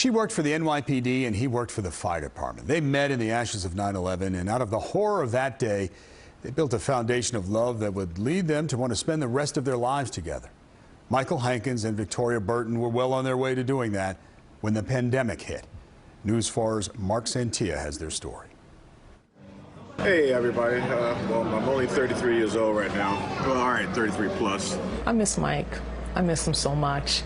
She worked for the NYPD and he worked for the fire department. They met in the ashes of 9/11, and out of the horror of that day, they built a foundation of love that would lead them to want to spend the rest of their lives together. Michael Hankins and Victoria Burton were well on their way to doing that when the pandemic hit. News 4's Marc Santia has their story. Hey everybody, well, I'm only 33 years old right now. Well, all right, 33 plus. I miss Mike. I miss him so much.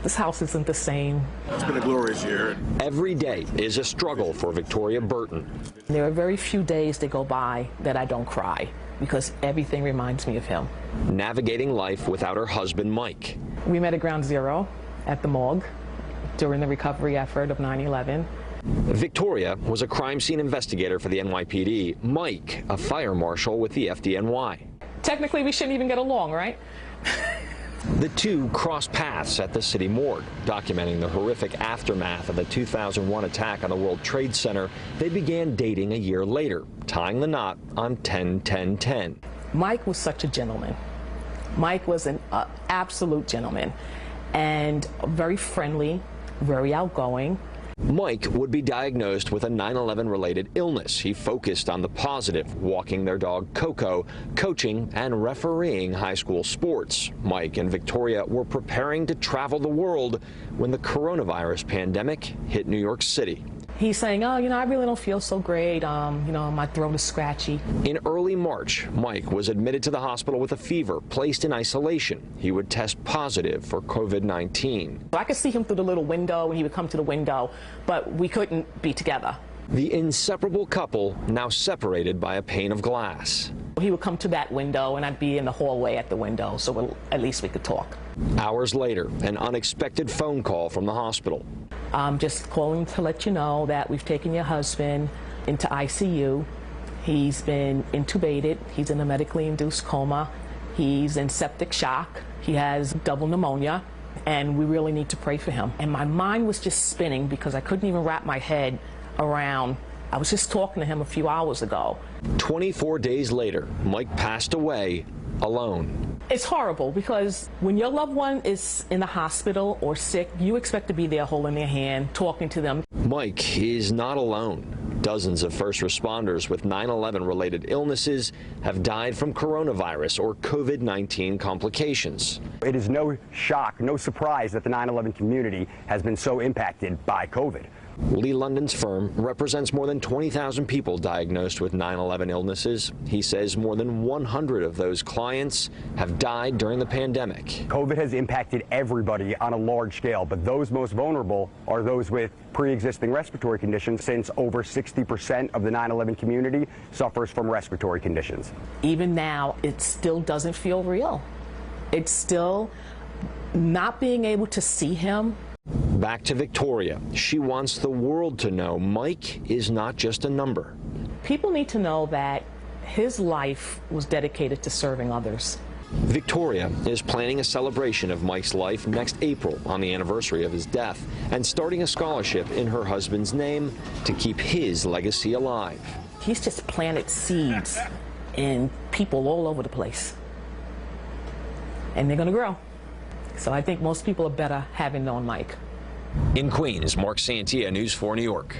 This house isn't the same. It's been a glorious year. Every day is a struggle for Victoria Burton. There are very few days that go by that I don't cry because everything reminds me of him. Navigating life without her husband, Mike. We met at Ground Zero at the morgue during the recovery effort of 9/11. Victoria was a crime scene investigator for the NYPD. Mike, a fire marshal with the FDNY. Technically, we shouldn't even get along, right? The two crossed paths at the city morgue, documenting the horrific aftermath of the 2001 attack on the World Trade Center. They began dating a year later, tying the knot on 10-10-10. Mike was such a gentleman. Mike was an absolute gentleman and very friendly, very outgoing. Mike would be diagnosed with a 9/11 related illness. He focused on the positive, walking their dog Coco, coaching and refereeing high school sports. Mike and Victoria were preparing to travel the world when the coronavirus pandemic hit New York City. He's saying, oh, I really don't feel so great. My throat is scratchy. In early March, Mike was admitted to the hospital with a fever, placed in isolation. He would test positive for COVID-19. I could see him through the little window, and he would come to the window, but we couldn't be together. The inseparable couple now separated by a pane of glass. He would come to that window, and I'd be in the hallway at the window, so at least we could talk. Hours later, an unexpected phone call from the hospital. I'm just calling to let you know that we've taken your husband into ICU. He's been intubated. He's in a medically induced coma. He's in septic shock. He has double pneumonia, and we really need to pray for him. And my mind was just spinning because I couldn't even wrap my head around. I was just talking to him a few hours ago. 24 days later, Mike passed away alone. It's horrible because when your loved one is in the hospital or sick, you expect to be there holding their hand, talking to them. Mike is not alone. Dozens of first responders with 9/11 related illnesses have died from coronavirus or COVID-19 complications. It is no shock, no surprise that the 9/11 community has been so impacted by COVID. Lee London's firm represents more than 20,000 people diagnosed with 9/11 illnesses. He says more than 100 of those clients have died during the pandemic. COVID has impacted everybody on a large scale, but those most vulnerable are those with pre-existing respiratory conditions, since over 60% of the 9/11 community suffers from respiratory conditions. Even now, it still doesn't feel real. It's still not being able to see him. Back to Victoria. She wants the world to know Mike is not just a number. People need to know that his life was dedicated to serving others. Victoria is planning a celebration of Mike's life next April on the anniversary of his death and starting a scholarship in her husband's name to keep his legacy alive. He's just planted seeds in people all over the place. And they're going to grow. So I think most people are better having known Mike. In Queens, Marc Santia, News 4 New York.